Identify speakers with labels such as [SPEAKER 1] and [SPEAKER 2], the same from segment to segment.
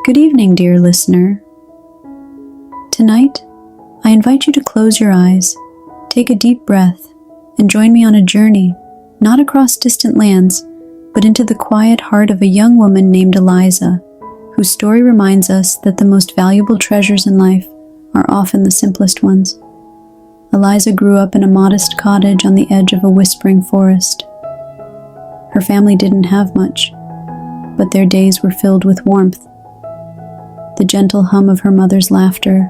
[SPEAKER 1] Good evening, dear listener. Tonight, I invite you to close your eyes, take a deep breath, and join me on a journey, not across distant lands, but into the quiet heart of a young woman named Eliza, whose story reminds us that the most valuable treasures in life are often the simplest ones. Eliza grew up in a modest cottage on the edge of a whispering forest. Her family didn't have much, but their days were filled with warmth. The gentle hum of her mother's laughter,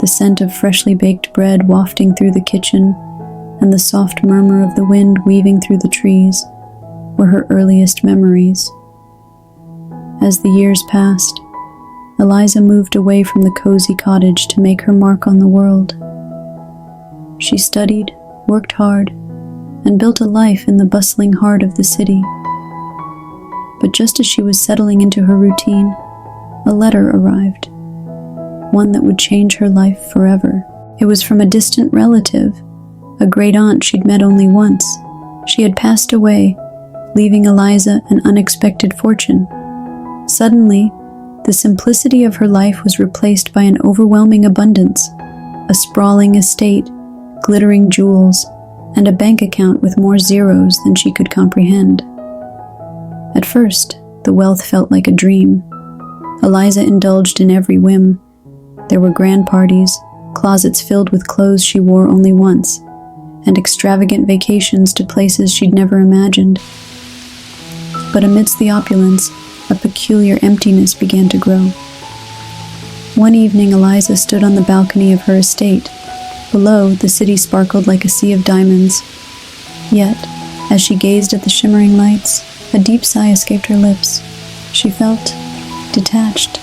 [SPEAKER 1] the scent of freshly baked bread wafting through the kitchen, and the soft murmur of the wind weaving through the trees were her earliest memories. As the years passed, Eliza moved away from the cozy cottage to make her mark on the world. She studied, worked hard, and built a life in the bustling heart of the city. But just as she was settling into her routine, a letter arrived, one that would change her life forever. It was from a distant relative, a great aunt she'd met only once. She had passed away, leaving Eliza an unexpected fortune. Suddenly, the simplicity of her life was replaced by an overwhelming abundance, a sprawling estate, glittering jewels, and a bank account with more zeros than she could comprehend. At first, the wealth felt like a dream. Eliza indulged in every whim. There were grand parties, closets filled with clothes she wore only once, and extravagant vacations to places she'd never imagined. But amidst the opulence, a peculiar emptiness began to grow. One evening, Eliza stood on the balcony of her estate. Below, the city sparkled like a sea of diamonds. Yet, as she gazed at the shimmering lights, a deep sigh escaped her lips. She felt detached.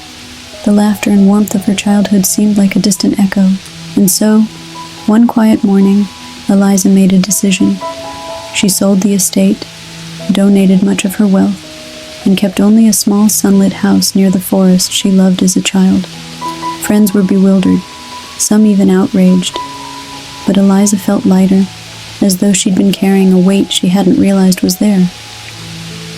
[SPEAKER 1] The laughter and warmth of her childhood seemed like a distant echo. And so, one quiet morning, Eliza made a decision. She sold the estate, donated much of her wealth, and kept only a small sunlit house near the forest she loved as a child. Friends were bewildered, some even outraged. But Eliza felt lighter, as though she'd been carrying a weight she hadn't realized was there.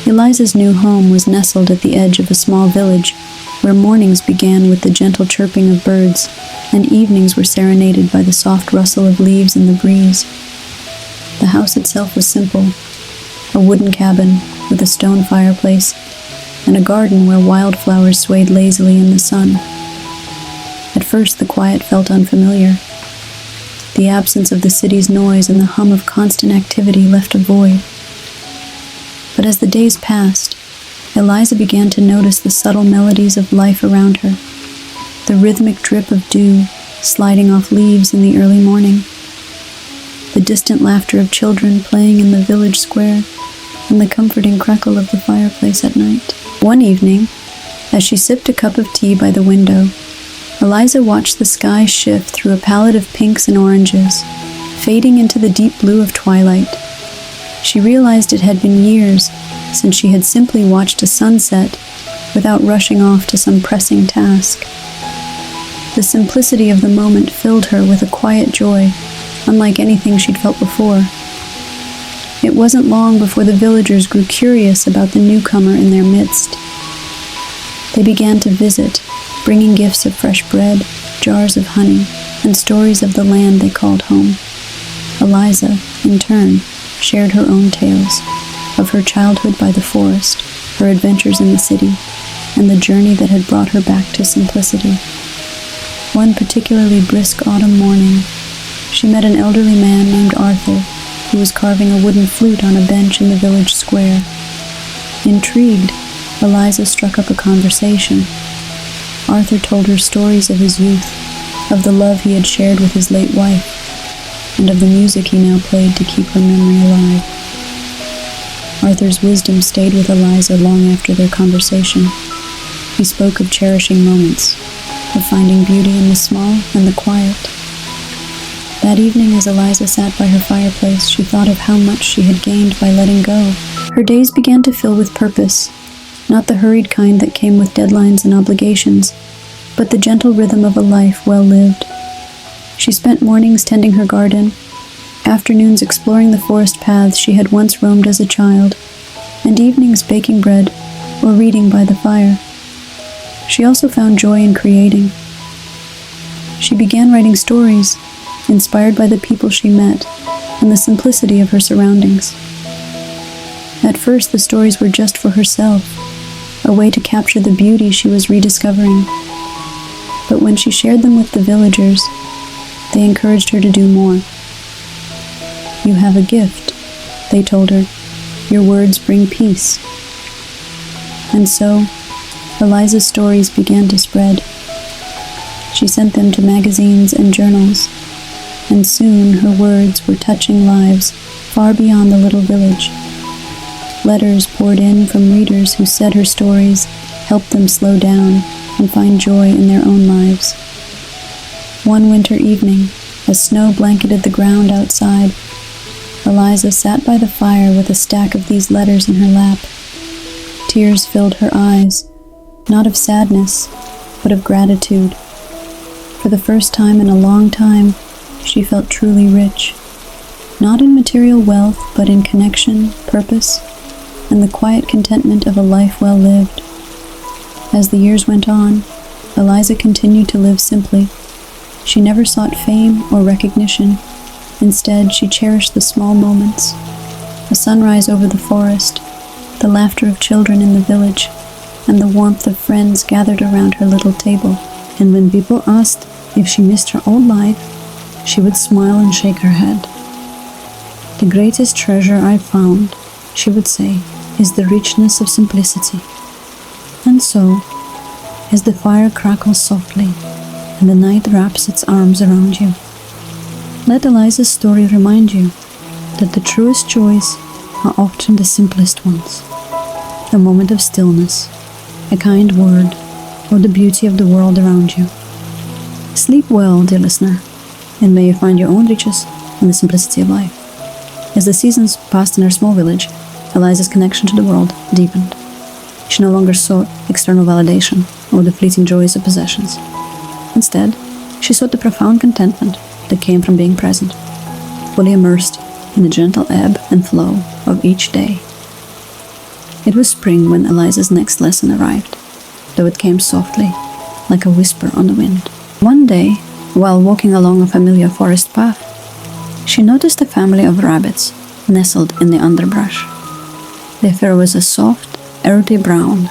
[SPEAKER 1] Eliza's new home was nestled at the edge of a small village, where mornings began with the gentle chirping of birds, and evenings were serenaded by the soft rustle of leaves in the breeze. The house itself was simple, a wooden cabin with a stone fireplace, and a garden where wildflowers swayed lazily in the sun. At first, the quiet felt unfamiliar. The absence of the city's noise and the hum of constant activity left a void. But as the days passed, Eliza began to notice the subtle melodies of life around her, the rhythmic drip of dew sliding off leaves in the early morning, the distant laughter of children playing in the village square, and the comforting crackle of the fireplace at night. One evening, as she sipped a cup of tea by the window, Eliza watched the sky shift through a palette of pinks and oranges, fading into the deep blue of twilight. She realized it had been years since she had simply watched a sunset without rushing off to some pressing task. The simplicity of the moment filled her with a quiet joy, unlike anything she'd felt before. It wasn't long before the villagers grew curious about the newcomer in their midst. They began to visit, bringing gifts of fresh bread, jars of honey, and stories of the land they called home. Eliza, in turn, shared her own tales of her childhood by the forest, her adventures in the city, and the journey that had brought her back to simplicity. One particularly brisk autumn morning, she met an elderly man named Arthur, who was carving a wooden flute on a bench in the village square. Intrigued, Eliza struck up a conversation. Arthur told her stories of his youth, of the love he had shared with his late wife, and of the music he now played to keep her memory alive. Arthur's wisdom stayed with Eliza long after their conversation. He spoke of cherishing moments, of finding beauty in the small and the quiet. That evening, as Eliza sat by her fireplace, she thought of how much she had gained by letting go. Her days began to fill with purpose, not the hurried kind that came with deadlines and obligations, but the gentle rhythm of a life well lived. She spent mornings tending her garden, afternoons exploring the forest paths she had once roamed as a child, and evenings baking bread or reading by the fire. She also found joy in creating. She began writing stories, inspired by the people she met and the simplicity of her surroundings. At first, the stories were just for herself, a way to capture the beauty she was rediscovering. But when she shared them with the villagers, they encouraged her to do more. "You have a gift," they told her. "Your words bring peace." And so, Eliza's stories began to spread. She sent them to magazines and journals, and soon her words were touching lives far beyond the little village. Letters poured in from readers who said her stories helped them slow down and find joy in their own lives. One winter evening, as snow blanketed the ground outside, Eliza sat by the fire with a stack of these letters in her lap. Tears filled her eyes, not of sadness, but of gratitude. For the first time in a long time, she felt truly rich, not in material wealth, but in connection, purpose, and the quiet contentment of a life well lived. As the years went on, Eliza continued to live simply. She never sought fame or recognition. Instead, she cherished the small moments: a sunrise over the forest, the laughter of children in the village, and the warmth of friends gathered around her little table. And when people asked if she missed her old life, she would smile and shake her head. "The greatest treasure I found," she would say, "is the richness of simplicity." And so, as the fire crackles softly and the night wraps its arms around you, let Eliza's story remind you that the truest joys are often the simplest ones. A moment of stillness, a kind word, or the beauty of the world around you. Sleep well, dear listener, and may you find your own riches in the simplicity of life. As the seasons passed in her small village, Eliza's connection to the world deepened. She no longer sought external validation or the fleeting joys of possessions. Instead, she sought the profound contentment that came from being present, fully immersed in the gentle ebb and flow of each day. It was spring when Eliza's next lesson arrived, though it came softly, like a whisper on the wind. One day, while walking along a familiar forest path, she noticed a family of rabbits nestled in the underbrush. Their fur was a soft, earthy brown,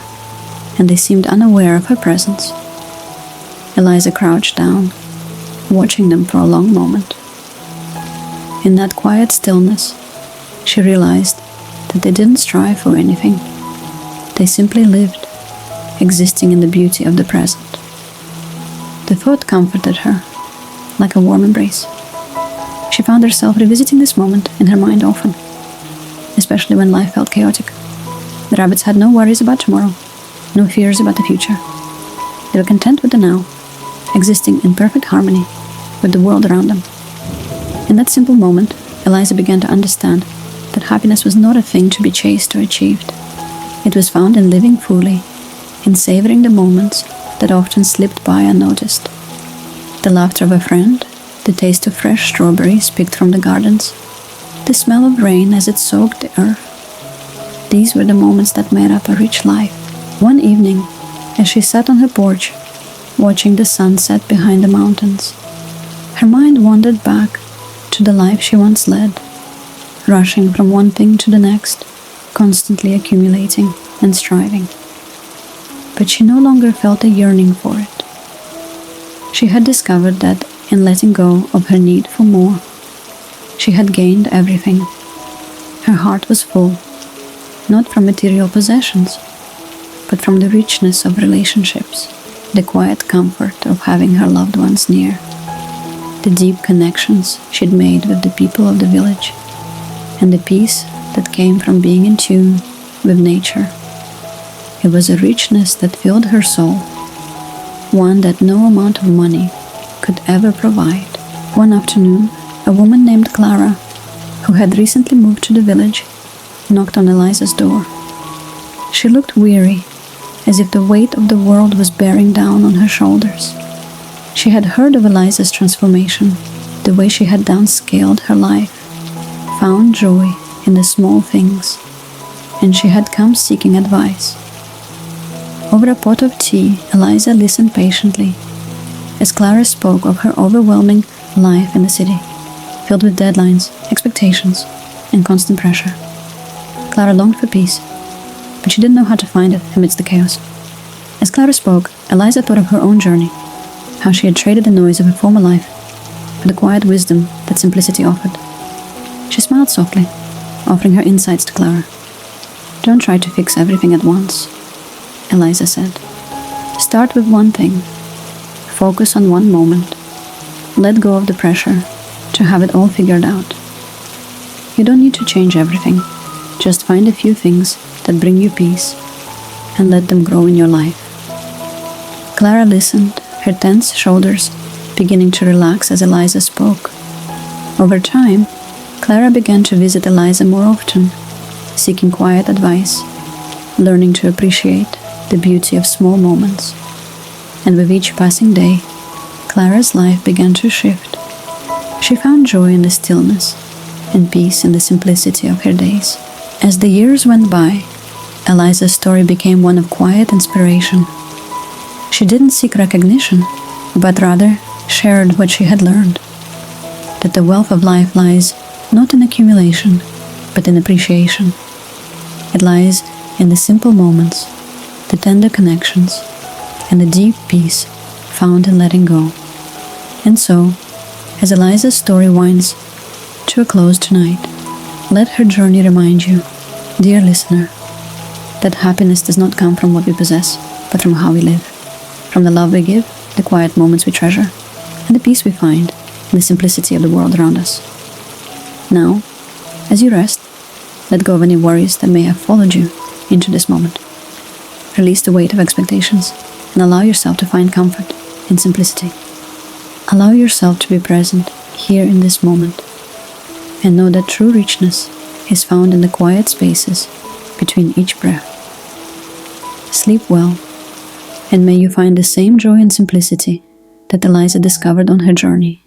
[SPEAKER 1] and they seemed unaware of her presence. Eliza crouched down, watching them for a long moment. In that quiet stillness, she realized that they didn't strive for anything. They simply lived, existing in the beauty of the present. The thought comforted her, like a warm embrace. She found herself revisiting this moment in her mind often, especially when life felt chaotic. The rabbits had no worries about tomorrow, no fears about the future. They were content with the now, existing in perfect harmony with the world around them. In that simple moment, Eliza began to understand that happiness was not a thing to be chased or achieved. It was found in living fully, in savoring the moments that often slipped by unnoticed. The laughter of a friend, the taste of fresh strawberries picked from the gardens, the smell of rain as it soaked the earth. These were the moments that made up a rich life. One evening, as she sat on her porch, watching the sunset behind the mountains, her mind wandered back to the life she once led, rushing from one thing to the next, constantly accumulating and striving. But she no longer felt a yearning for it. She had discovered that in letting go of her need for more, she had gained everything. Her heart was full, not from material possessions, but from the richness of relationships, the quiet comfort of having her loved ones near, the deep connections she'd made with the people of the village, and the peace that came from being in tune with nature. It was a richness that filled her soul, one that no amount of money could ever provide. One afternoon, a woman named Clara, who had recently moved to the village, knocked on Eliza's door. She looked weary, as if the weight of the world was bearing down on her shoulders. She had heard of Eliza's transformation, the way she had downscaled her life, found joy in the small things, and she had come seeking advice. Over a pot of tea, Eliza listened patiently as Clara spoke of her overwhelming life in the city, filled with deadlines, expectations, and constant pressure. Clara longed for peace, but she didn't know how to find it amidst the chaos. As Clara spoke, Eliza thought of her own journey, how she had traded the noise of her former life for the quiet wisdom that simplicity offered. She smiled softly, offering her insights to Clara. "Don't try to fix everything at once," Eliza said. "Start with one thing. Focus on one moment. Let go of the pressure to have it all figured out. You don't need to change everything. Just find a few things that bring you peace and let them grow in your life." Clara listened, her tense shoulders beginning to relax as Eliza spoke. Over time, Clara began to visit Eliza more often, seeking quiet advice, learning to appreciate the beauty of small moments. And with each passing day, Clara's life began to shift. She found joy in the stillness and peace in the simplicity of her days. As the years went by, Eliza's story became one of quiet inspiration. She didn't seek recognition, but rather shared what she had learned. That the wealth of life lies not in accumulation, but in appreciation. It lies in the simple moments, the tender connections, and the deep peace found in letting go. And so, as Eliza's story winds to a close tonight, let her journey remind you, dear listener, that happiness does not come from what we possess, but from how we live, from the love we give, the quiet moments we treasure, and the peace we find in the simplicity of the world around us. Now, as you rest, let go of any worries that may have followed you into this moment. Release the weight of expectations and allow yourself to find comfort in simplicity. Allow yourself to be present here in this moment, and know that true richness is found in the quiet spaces between each breath. Sleep well, and may you find the same joy and simplicity that Eliza discovered on her journey.